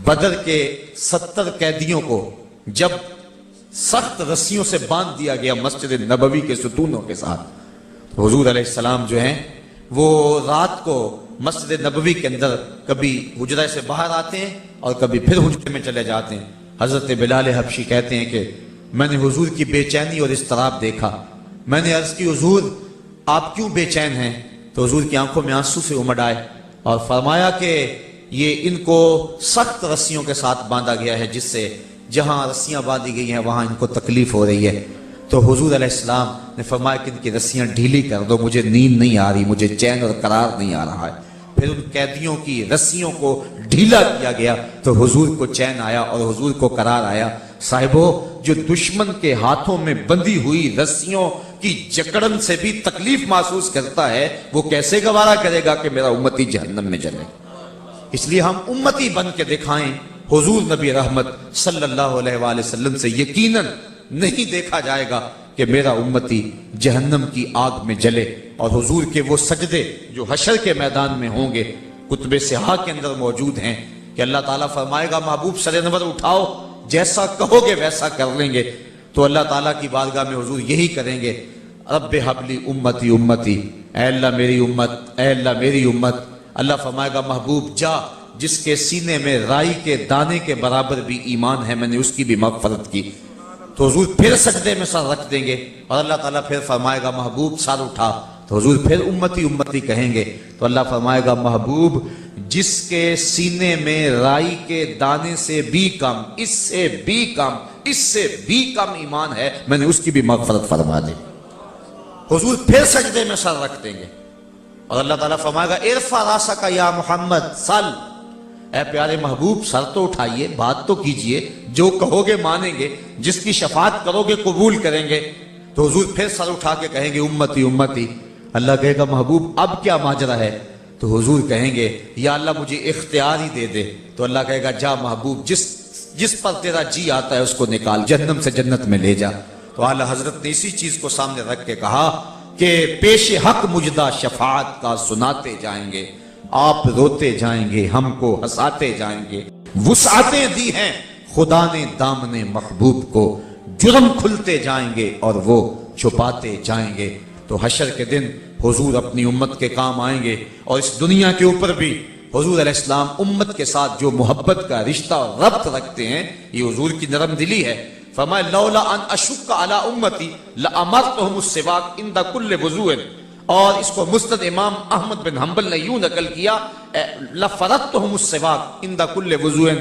بدر کے 70 قیدیوں کو جب سخت رسیوں سے باندھ دیا گیا مسجد نبوی کے ستونوں کے ساتھ، تو حضور علیہ السلام جو ہیں وہ رات کو مسجد نبوی کے اندر کبھی حجرے سے باہر آتے ہیں اور کبھی پھر حجرے میں چلے جاتے ہیں۔ حضرت بلال حبشی کہتے ہیں کہ میں نے حضور کی بے چینی اور اضطراب دیکھا، میں نے عرض کی حضور آپ کیوں بے چین ہیں؟ تو حضور کی آنکھوں میں آنسو سے امڈ آئے اور فرمایا کہ یہ ان کو سخت رسیوں کے ساتھ باندھا گیا ہے، جس سے جہاں رسیاں باندھی گئی ہیں وہاں ان کو تکلیف ہو رہی ہے۔ تو حضور علیہ السلام نے فرمایا کہ ان کی رسیاں ڈھیلی کر دو، مجھے نیند نہیں آ رہی، مجھے چین اور قرار نہیں آ رہا ہے۔ پھر ان قیدیوں کی رسیوں کو ڈھیلا کیا گیا تو حضور کو چین آیا اور حضور کو قرار آیا۔ صاحبو، جو دشمن کے ہاتھوں میں بندھی ہوئی رسیوں کی جکڑن سے بھی تکلیف محسوس کرتا ہے، وہ کیسے گوارا کرے گا کہ میرا امتی جہنم میں جلے؟ اس لیے ہم امتی بن کے دکھائیں۔ حضور نبی رحمت صلی اللہ علیہ وآلہ وسلم سے یقیناً نہیں دیکھا جائے گا کہ میرا امتی جہنم کی آگ میں جلے۔ اور حضور کے وہ سجدے جو حشر کے میدان میں ہوں گے کتب صحاح کے اندر موجود ہیں کہ اللہ تعالیٰ فرمائے گا محبوب سر انور اٹھاؤ، جیسا کہو گے ویسا کر لیں گے۔ تو اللہ تعالیٰ کی بارگاہ میں حضور یہی کریں گے، رب حبلی امتی امتی، اے اللہ میری امت، اے اللہ میری امت۔ اللہ فرمائے گا محبوب جا، جس کے سینے میں رائی کے دانے کے برابر بھی ایمان ہے میں نے اس کی بھی مغفرت کی۔ تو حضور پھر سجدے میں سر رکھ دیں گے اور اللہ تعالیٰ پھر فرمائے گا محبوب سر اٹھا، تو حضور پھر امتی امتی کہیں گے۔ تو اللہ فرمائے گا محبوب جس کے سینے میں رائی کے دانے سے بھی کم، اس سے بھی کم، اس سے بھی کم ایمان ہے میں نے اس کی بھی مغفرت فرما دی۔ حضور پھر سجدے میں سر رکھ دیں گے اور اللہ تعالیٰ فرمائے گا ارفع راسک یا محمد سل، اے پیارے محبوب سر تو اٹھائیے، بات تو کیجئے، جو کہو گے مانیں گے، جس کی شفاعت کرو گے قبول کریں گے۔ تو حضور پھر سر اٹھا کے کہیں گے امتی امتی۔ اللہ کہے گا محبوب اب کیا ماجرا ہے؟ تو حضور کہیں گے یا اللہ مجھے اختیار ہی دے دے۔ تو اللہ کہے گا جا محبوب، جس پر تیرا جی آتا ہے اس کو نکال، جہنم سے جنت میں لے جا۔ تو اعلیٰ حضرت نے اسی چیز کو سامنے رکھ کے کہا کہ پیش حق مجدہ شفاعت کا سناتے جائیں گے، آپ روتے جائیں گے، ہم کو ہنساتے جائیں گے۔ وسعتیں دی ہیں خدا نے دامن محبوب کو، جرم کھلتے جائیں گے اور وہ چھپاتے جائیں گے۔ تو حشر کے دن حضور اپنی امت کے کام آئیں گے، اور اس دنیا کے اوپر بھی حضور علیہ السلام امت کے ساتھ جو محبت کا رشتہ اور ربط رکھتے ہیں، یہ حضور کی نرم دلی ہے۔ فرمایا لولا ان اشک علی امتی لامرتهم السواک عند کل وضوء، اور اس کو مسند امام احمد بن حنبل نے یوں نقل کیا لفرضتهم السواک عند کل وضوء،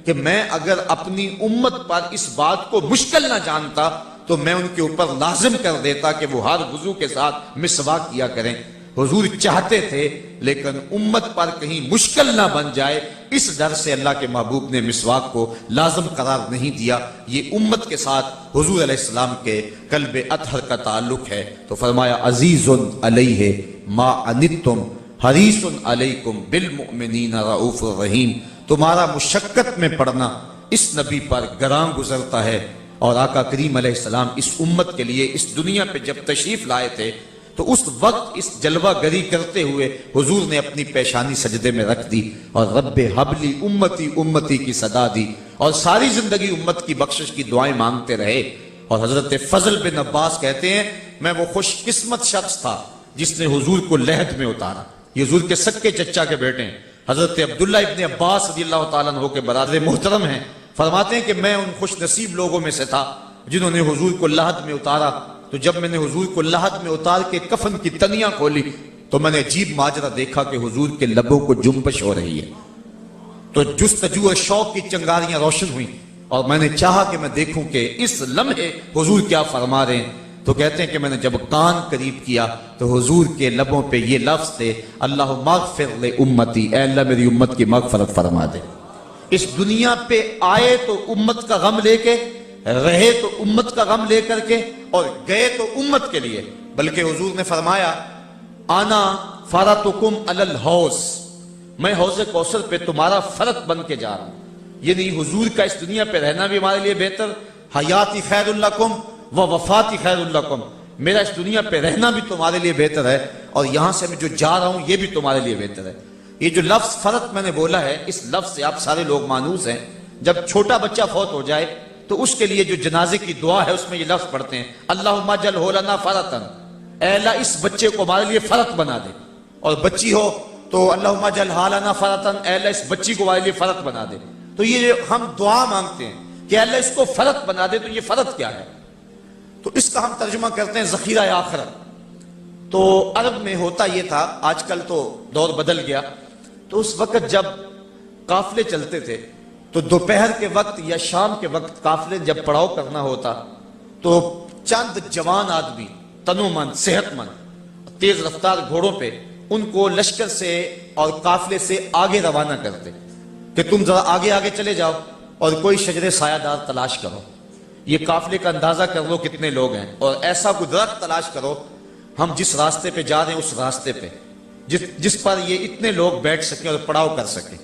کہ میں اگر اپنی امت پر اس بات کو مشکل نہ جانتا تو میں ان کے اوپر لازم کر دیتا کہ وہ ہر وضو کے ساتھ مسواک کیا کریں۔ حضور چاہتے تھے لیکن امت پر کہیں مشکل نہ بن جائے، اس ڈر سے اللہ کے محبوب نے مسواک کو لازم قرار نہیں دیا۔ یہ امت کے ساتھ حضور علیہ السلام کے قلب اطہر کا تعلق ہے۔ تو فرمایا عزیز علیہ ما عنتم حریص علیکم بالمؤمنین رؤوف الرحیم، تمہارا مشقت میں پڑنا اس نبی پر گراں گزرتا ہے۔ اور آقا کریم علیہ السلام اس امت کے لیے اس دنیا پہ جب تشریف لائے تھے تو اس وقت اس جلوہ گری کرتے ہوئے حضور نے اپنی پیشانی سجدے میں رکھ دی اور رب حبلی امتی امتی کی صدا دی، اور ساری زندگی امت کی بخشش کی دعائیں مانگتے رہے۔ اور حضرت فضل بن عباس کہتے ہیں میں وہ خوش قسمت شخص تھا جس نے حضور کو لحد میں اتارا۔ یہ حضور کے سکے چچا کے بیٹے ہیں، حضرت عبداللہ ابن عباس رضی اللہ تعالیٰ عنہ کے برادر محترم ہیں۔ فرماتے ہیں کہ میں ان خوش نصیب لوگوں میں سے تھا جنہوں نے حضور کو لحد میں اتارا۔ تو جب میں نے حضور کو لحد میں اتار کے کفن کی تنیاں کھولی تو میں نے عجیب ماجرا دیکھا کہ حضور کے لبوں کو جنبش ہو رہی ہے۔ تو جستجو اور شوق کی چنگاریاں روشن ہوئیں اور میں نے چاہا کہ میں دیکھوں کہ اس لمحے حضور کیا فرما رہے ہیں۔ تو کہتے ہیں کہ میں نے جب کان قریب کیا تو حضور کے لبوں پہ یہ لفظ تھے اللہم اغفر لامتی، اے اللہ میری امت کی مغفرت فرما دے۔ اس دنیا پہ آئے تو امت کا غم لے کے، رہے تو امت کا غم لے کر کے، اور گئے تو امت کے لیے۔ بلکہ حضور نے فرمایا آنا فرطکم علی الحوض، میں حوض کوثر پہ تمہارا فرط بن کے جا رہا ہوں۔ یعنی حضور کا اس دنیا پہ رہنا بھی ہمارے لیے بہتر، حیاتی خیر لکم و وفاتی خیر لکم، میرا اس دنیا پہ رہنا بھی تمہارے لیے بہتر ہے، اور یہاں سے میں جو جا رہا ہوں یہ بھی تمہارے لیے بہتر ہے۔ یہ جو لفظ فرط میں نے بولا ہے، اس لفظ سے آپ سارے لوگ مانوس ہیں. جب چھوٹا بچہ فوت ہو جائے تو اس کے لیے جو جنازے کی دعا ہے اس میں یہ لفظ پڑھتے ہیں، اللہم اجعلہ لنا فرطن، اے اللہ اس بچے کو ہمارے لیے فرط بنا دے. اور بچی ہو تو اللہم اجعلھا لنا فرطن، اے اللہ اس بچی کو ہمارے لیے فرط بنا دے. تو یہ ہم دعا مانگتے ہیں کہ اللہ اس کو فرط بنا دے. تو یہ فرط کیا ہے؟ تو اس کا ہم ترجمہ کرتے ہیں ذخیرہ آخرت. تو عرب میں ہوتا یہ تھا، آج کل تو دور بدل گیا، تو اس وقت جب قافلے چلتے تھے تو دوپہر کے وقت یا شام کے وقت قافلے جب پڑاؤ کرنا ہوتا تو چند جوان آدمی تنو مند صحت مند تیز رفتار گھوڑوں پہ ان کو لشکر سے اور قافلے سے آگے روانہ کرتے کہ تم ذرا آگے آگے چلے جاؤ اور کوئی شجر سایہ دار تلاش کرو. یہ قافلے کا اندازہ کر لو کتنے لوگ ہیں، اور ایسا کوئی درخت تلاش کرو ہم جس راستے پہ جا رہے ہیں اس راستے پہ جس پر یہ اتنے لوگ بیٹھ سکیں اور پڑاؤ کر سکیں.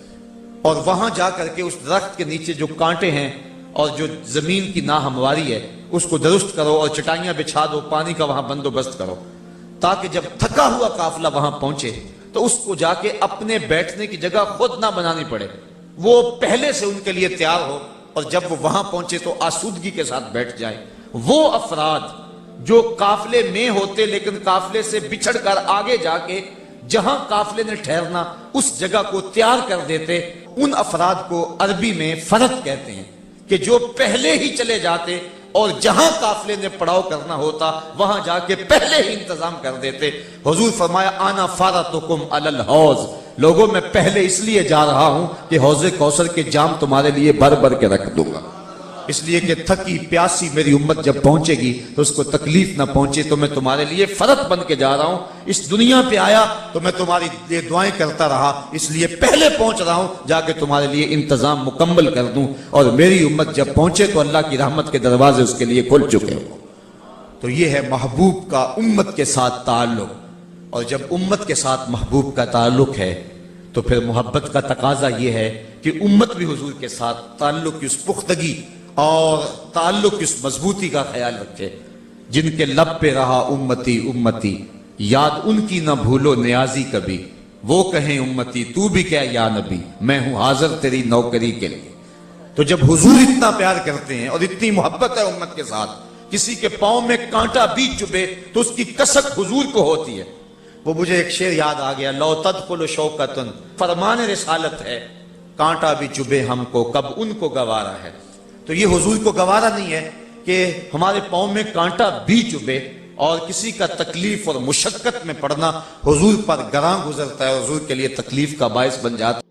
اور وہاں جا کر کے اس درخت کے نیچے جو کانٹے ہیں اور جو زمین کی ناہمواری ہے اس کو درست کرو اور چٹائیاں بچھا دو، پانی کا وہاں بندوبست کرو تاکہ جب تھکا ہوا قافلہ وہاں پہنچے تو اس کو جا کے اپنے بیٹھنے کی جگہ خود نہ بنانی پڑے، وہ پہلے سے ان کے لیے تیار ہو، اور جب وہ وہاں پہنچے تو آسودگی کے ساتھ بیٹھ جائے. وہ افراد جو قافلے میں ہوتے لیکن قافلے سے بچھڑ کر آگے جا کے جہاں قافلے نے ٹھہرنا اس جگہ کو تیار کر دیتے، ان افراد کو عربی میں فرط کہتے ہیں کہ جو پہلے ہی چلے جاتے اور جہاں قافلے نے پڑاؤ کرنا ہوتا وہاں جا کے پہلے ہی انتظام کر دیتے. حضور فرمایا انا فارطکم علی الحوض، لوگوں میں پہلے اس لیے جا رہا ہوں کہ حوض کوثر کے جام تمہارے لیے بھر بھر کے رکھ دوں گا، اس لیے کہ تھکی پیاسی میری امت جب پہنچے گی تو اس کو تکلیف نہ پہنچے. تو میں تمہارے لیے فرط بن کے جا رہا ہوں، اس دنیا پہ آیا تو میں تمہاری لیے دعائیں کرتا رہا، اس لیے پہلے پہنچ رہا ہوں جا کے تمہارے لیے انتظام مکمل کر دوں، اور میری امت جب پہنچے تو اللہ کی رحمت کے دروازے اس کے لیے کھل چکے ہوں. تو یہ ہے محبوب کا امت کے ساتھ تعلق. اور جب امت کے ساتھ محبوب کا تعلق ہے تو پھر محبت کا تقاضا یہ ہے کہ امت بھی حضور کے ساتھ تعلق کی اس پختگی اور تعلق کی اس مضبوطی کا خیال رکھے. جن کے لب پہ رہا امتی امتی، یاد ان کی نہ بھولو نیازی کبھی، وہ کہیں امتی تو بھی کیا یا نبی، میں ہوں حاضر تیری نوکری کے لیے. تو جب حضور اتنا پیار کرتے ہیں اور اتنی محبت ہے امت کے ساتھ، کسی کے پاؤں میں کانٹا بھی چبھے تو اس کی کسک حضور کو ہوتی ہے. وہ مجھے ایک شعر یاد آ گیا، لو تدخل شوکتن، فرمان رسالت ہے، کانٹا بھی چبھے ہم کو کب ان کو گوارا ہے. تو یہ حضور کو گوارا نہیں ہے کہ ہمارے پاؤں میں کانٹا بھی چبھے، اور کسی کا تکلیف اور مشقت میں پڑنا حضور پر گراں گزرتا ہے، حضور کے لیے تکلیف کا باعث بن جاتا ہے.